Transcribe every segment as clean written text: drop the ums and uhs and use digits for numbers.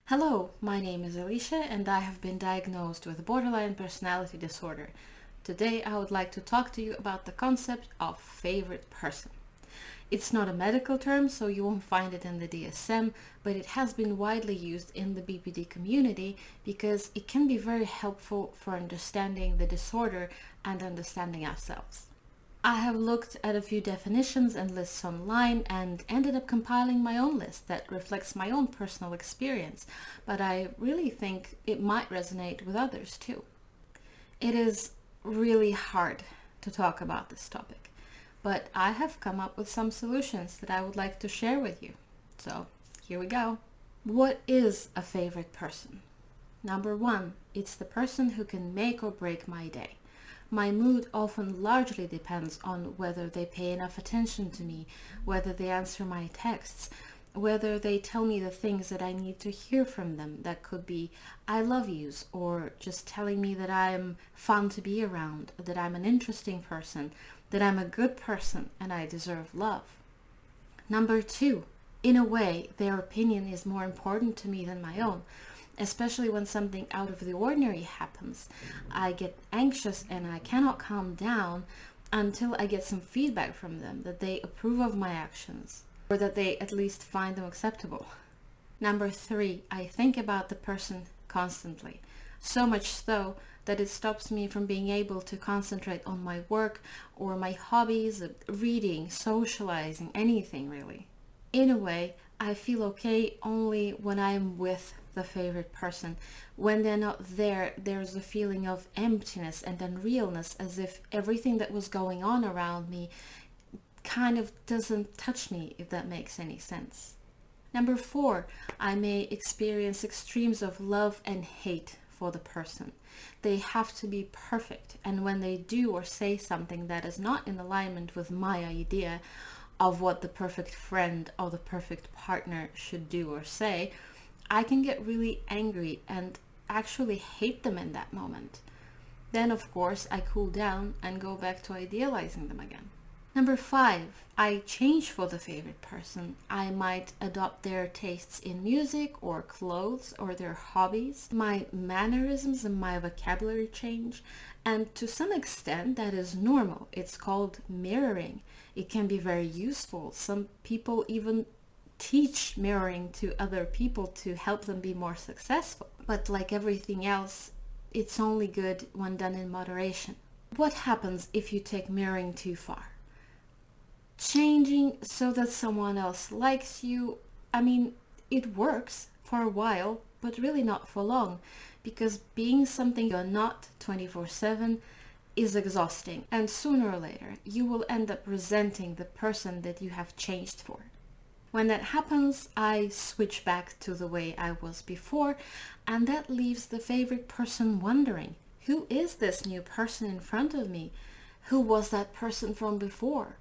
Hello, my name is Alicia and I have been diagnosed with borderline personality disorder. Today I would like to talk to you about the concept of favorite person. It's not a medical term, so you won't find it in the DSM, but it has been widely used in the BPD community because it can be very helpful for understanding the disorder and understanding ourselves. I have looked at a few definitions and lists online and ended up compiling my own list that reflects my own personal experience, but I really think it might resonate with others too. It is really hard to talk about this topic, but I have come up with some solutions that I would like to share with you. So here we go. What is a favorite person? Number one, it's the person who can make or break my day. My mood often largely depends on whether they pay enough attention to me, whether they answer my texts, whether they tell me the things that I need to hear from them. That could be I love yous, or just telling me that I'm fun to be around, that I'm an interesting person, that I'm a good person and I deserve love. Number two, in a way, their opinion is more important to me than my own. Especially when something out of the ordinary happens. I get anxious and I cannot calm down until I get some feedback from them that they approve of my actions or that they at least find them acceptable. Number three, I think about the person constantly. So much so that it stops me from being able to concentrate on my work or my hobbies, reading, socializing, anything really. In a way, I feel okay only when I'm with the favorite person. When they're not there, there's a feeling of emptiness and unrealness, as if everything that was going on around me kind of doesn't touch me, if that makes any sense. Number four, I may experience extremes of love and hate for the person. They have to be perfect, and when they do or say something that is not in alignment with my idea of what the perfect friend or the perfect partner should do or say, I can get really angry and actually hate them in that moment. Then, of course, I cool down and go back to idealizing them again. Number five, I change for the favorite person. I might adopt their tastes in music or clothes or their hobbies. My mannerisms and my vocabulary change. And to some extent, that is normal. It's called mirroring. It can be very useful. Some people even teach mirroring to other people to help them be more successful. But like everything else, it's only good when done in moderation. What happens if you take mirroring too far? Changing so that someone else likes you, it works for a while, but really not for long, because being something you're not 24/7 is exhausting, and sooner or later you will end up resenting the person that you have changed for. When that happens, I switch back to the way I was before, and that leaves the favorite person wondering, who is this new person in front of me? Who was that person from before?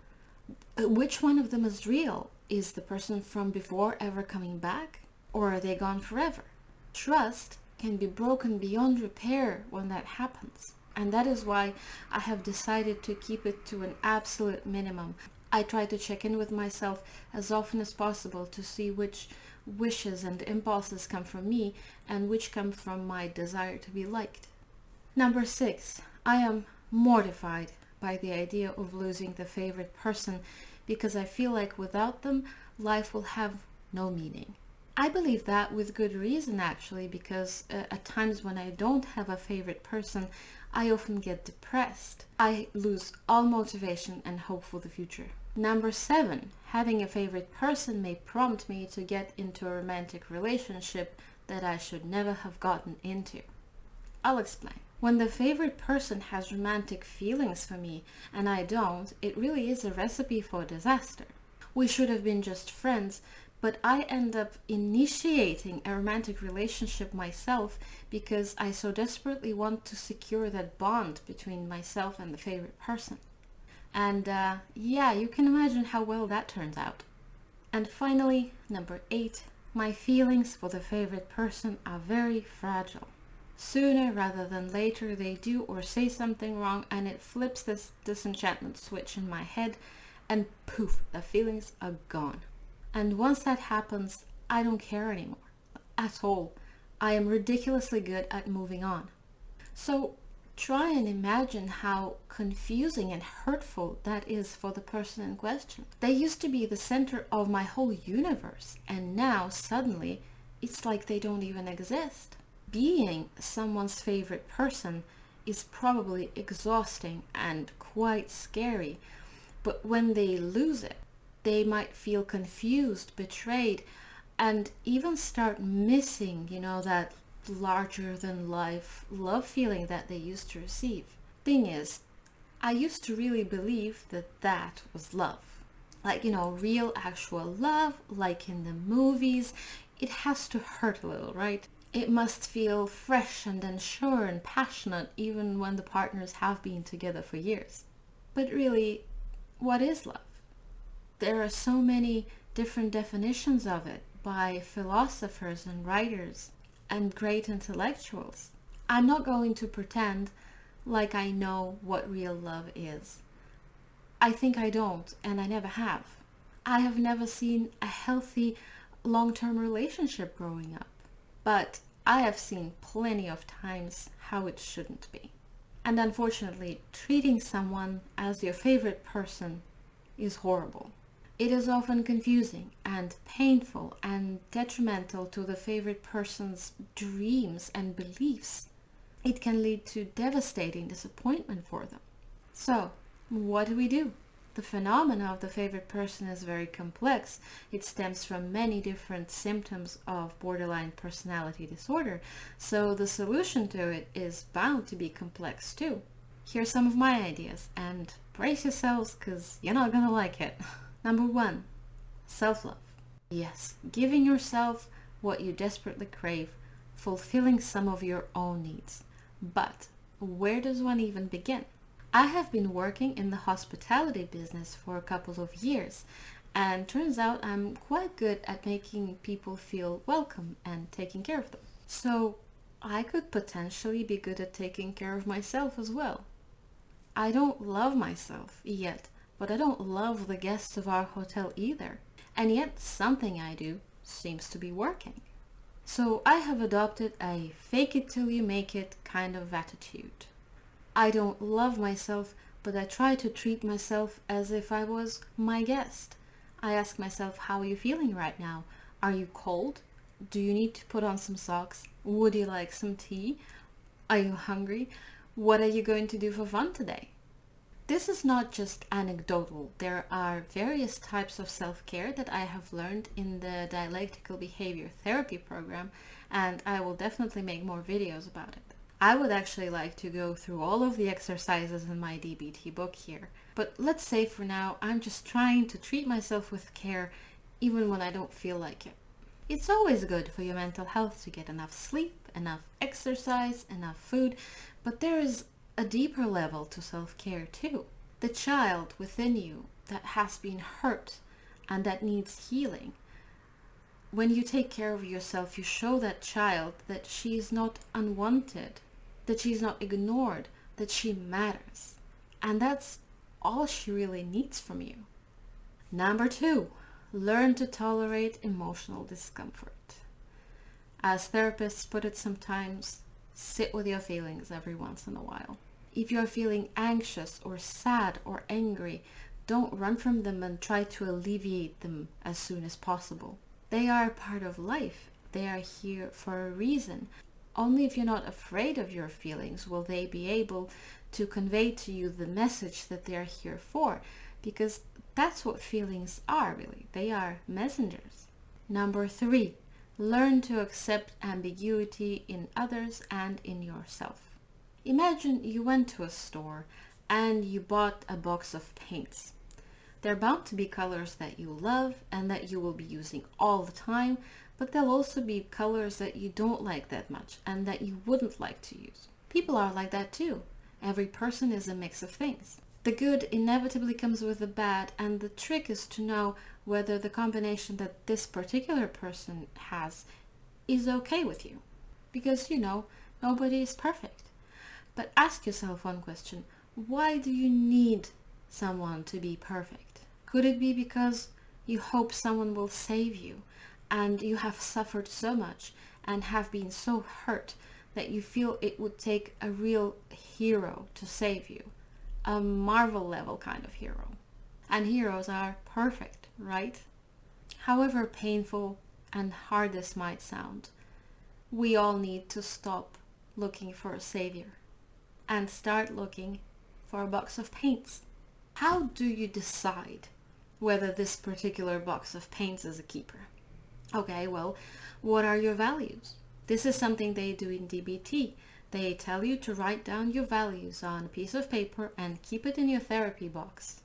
Which one of them is real? Is the person from before ever coming back? Or are they gone forever? Trust can be broken beyond repair when that happens. And that is why I have decided to keep it to an absolute minimum. I try to check in with myself as often as possible to see which wishes and impulses come from me and which come from my desire to be liked. Number six, I am mortified by the idea of losing the favorite person because I feel like without them, life will have no meaning. I believe that with good reason actually, because at times when I don't have a favorite person, I often get depressed. I lose all motivation and hope for the future. Number seven, having a favorite person may prompt me to get into a romantic relationship that I should never have gotten into. I'll explain. When the favorite person has romantic feelings for me and I don't, it really is a recipe for disaster. We should have been just friends, but I end up initiating a romantic relationship myself because I so desperately want to secure that bond between myself and the favorite person. And you can imagine how well that turns out. And finally, number eight, my feelings for the favorite person are very fragile. Sooner rather than later, they do or say something wrong and it flips this disenchantment switch in my head and poof, the feelings are gone. And once that happens, I don't care anymore. at all. I am ridiculously good at moving on. So try and imagine how confusing and hurtful that is for the person in question. They used to be the center of my whole universe, and now suddenly it's like they don't even exist. Being someone's favorite person is probably exhausting and quite scary, but when they lose it, they might feel confused, betrayed, and even start missing, that larger than life love feeling that they used to receive. Thing is, I used to really believe that that was love. Like, real actual love, like in the movies, it has to hurt a little, right? It must feel fresh and unsure and passionate even when the partners have been together for years. But really, what is love? There are so many different definitions of it by philosophers and writers and great intellectuals. I'm not going to pretend like I know what real love is. I think I don't, and I never have. I have never seen a healthy long-term relationship growing up, but I have seen plenty of times how it shouldn't be. And unfortunately, treating someone as your favorite person is horrible. It is often confusing and painful and detrimental to the favorite person's dreams and beliefs. It can lead to devastating disappointment for them. So, what do? The phenomena of the favorite person is very complex. It stems from many different symptoms of borderline personality disorder, so the solution to it is bound to be complex too. Here's some of my ideas, and brace yourselves because you're not gonna like it. Number 1, self-love. Yes, giving yourself what you desperately crave, fulfilling some of your own needs. But where does one even begin? I have been working in the hospitality business for a couple of years, and turns out I'm quite good at making people feel welcome and taking care of them. So I could potentially be good at taking care of myself as well. I don't love myself yet, but I don't love the guests of our hotel either. And yet something I do seems to be working. So I have adopted a fake it till you make it kind of attitude. I don't love myself, but I try to treat myself as if I was my guest. I ask myself, how are you feeling right now? Are you cold? Do you need to put on some socks? Would you like some tea? Are you hungry? What are you going to do for fun today? This is not just anecdotal. There are various types of self-care that I have learned in the dialectical behavior therapy program, and I will definitely make more videos about it. I would actually like to go through all of the exercises in my DBT book here, but let's say for now I'm just trying to treat myself with care even when I don't feel like it. It's always good for your mental health to get enough sleep, enough exercise, enough food, but there is a deeper level to self-care too. The child within you that has been hurt and that needs healing. When you take care of yourself, you show that child that she is not unwanted, that she's not ignored, that she matters. And that's all she really needs from you. Number 2, learn to tolerate emotional discomfort. As therapists put it sometimes, sit with your feelings every once in a while. If you're feeling anxious or sad or angry, don't run from them and try to alleviate them as soon as possible. They are part of life. They are here for a reason. Only if you're not afraid of your feelings will they be able to convey to you the message that they are here for, because that's what feelings are really. They are messengers. Number 3, learn to accept ambiguity in others and in yourself. Imagine you went to a store and you bought a box of paints. They're bound to be colors that you love and that you will be using all the time, but there'll also be colors that you don't like that much and that you wouldn't like to use. People are like that too. Every person is a mix of things. The good inevitably comes with the bad, and the trick is to know whether the combination that this particular person has is okay with you. Because, nobody is perfect. But ask yourself one question: why do you need someone to be perfect? Could it be because you hope someone will save you and you have suffered so much and have been so hurt that you feel it would take a real hero to save you, a Marvel level kind of hero. And heroes are perfect, right? However painful and hard this might sound, we all need to stop looking for a savior and start looking for a box of paints. How do you decide whether this particular box of paints is a keeper? Okay, well, what are your values? This is something they do in DBT. They tell you to write down your values on a piece of paper and keep it in your therapy box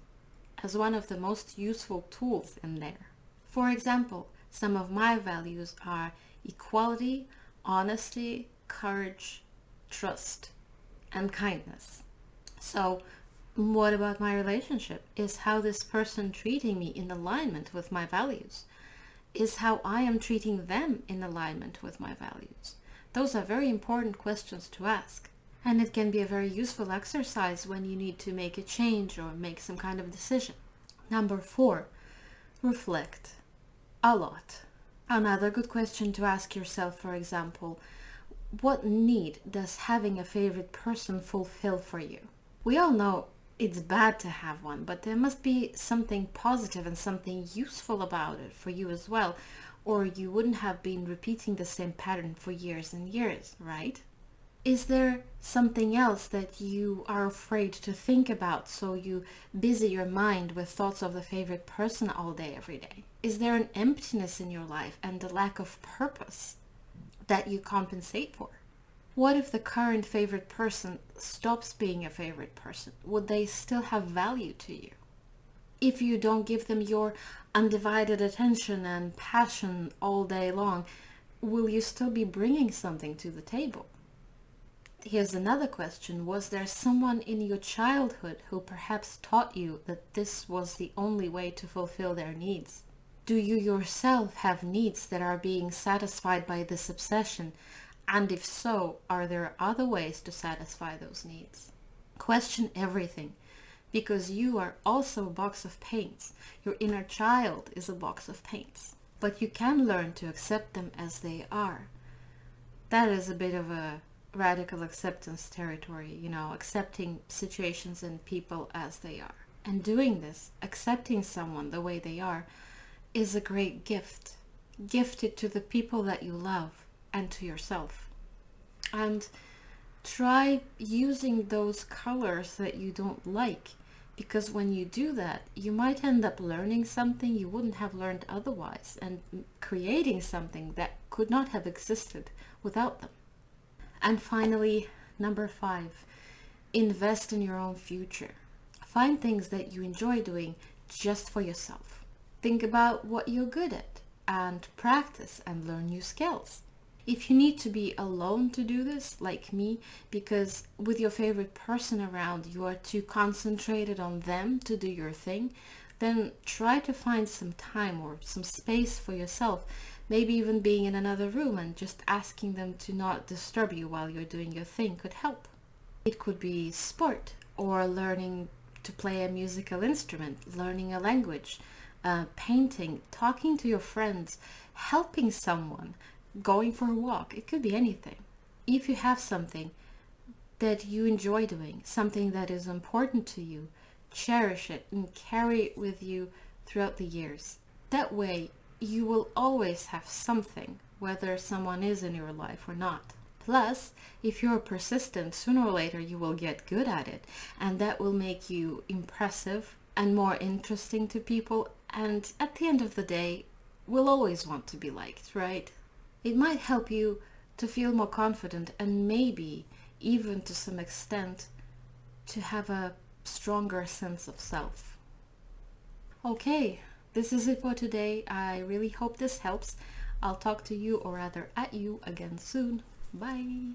as one of the most useful tools in there. For example, some of my values are equality, honesty, courage, trust, and kindness. So, what about my relationship? Is how this person treating me in alignment with my values? Is how I am treating them in alignment with my values? Those are very important questions to ask. And it can be a very useful exercise when you need to make a change or make some kind of decision. Number 4, reflect a lot. Another good question to ask yourself, for example, what need does having a favorite person fulfill for you? We all know it's bad to have one, but there must be something positive and something useful about it for you as well, or you wouldn't have been repeating the same pattern for years and years, right? Is there something else that you are afraid to think about, so you busy your mind with thoughts of the favorite person all day, every day? Is there an emptiness in your life and a lack of purpose that you compensate for? What if the current favorite person stops being a favorite person? Would they still have value to you? If you don't give them your undivided attention and passion all day long, will you still be bringing something to the table? Here's another question. Was there someone in your childhood who perhaps taught you that this was the only way to fulfill their needs? Do you yourself have needs that are being satisfied by this obsession? And if so, are there other ways to satisfy those needs? Question everything, because you are also a box of paints. Your inner child is a box of paints. But you can learn to accept them as they are. That is a bit of a radical acceptance territory, accepting situations and people as they are. And doing this, accepting someone the way they are, is a great gift. Gifted to the people that you love and to yourself. And try using those colors that you don't like, because when you do that, you might end up learning something you wouldn't have learned otherwise and creating something that could not have existed without them. And finally, number 5, invest in your own future. Find things that you enjoy doing just for yourself. Think about what you're good at and practice and learn new skills. If you need to be alone to do this, like me, because with your favorite person around you are too concentrated on them to do your thing, then try to find some time or some space for yourself. Maybe even being in another room and just asking them to not disturb you while you're doing your thing could help. It could be sport, or learning to play a musical instrument, learning a language, painting, talking to your friends, helping someone, going for a walk. It could be anything. If you have something that you enjoy doing, something that is important to you, cherish it and carry it with you throughout the years. That way, you will always have something, whether someone is in your life or not. Plus, if you're persistent, sooner or later you will get good at it, and that will make you impressive and more interesting to people, and at the end of the day, will always want to be liked, right? It might help you to feel more confident and maybe even to some extent to have a stronger sense of self. Okay, this is it for today. I really hope this helps. I'll talk to you, or rather at you, again soon. Bye.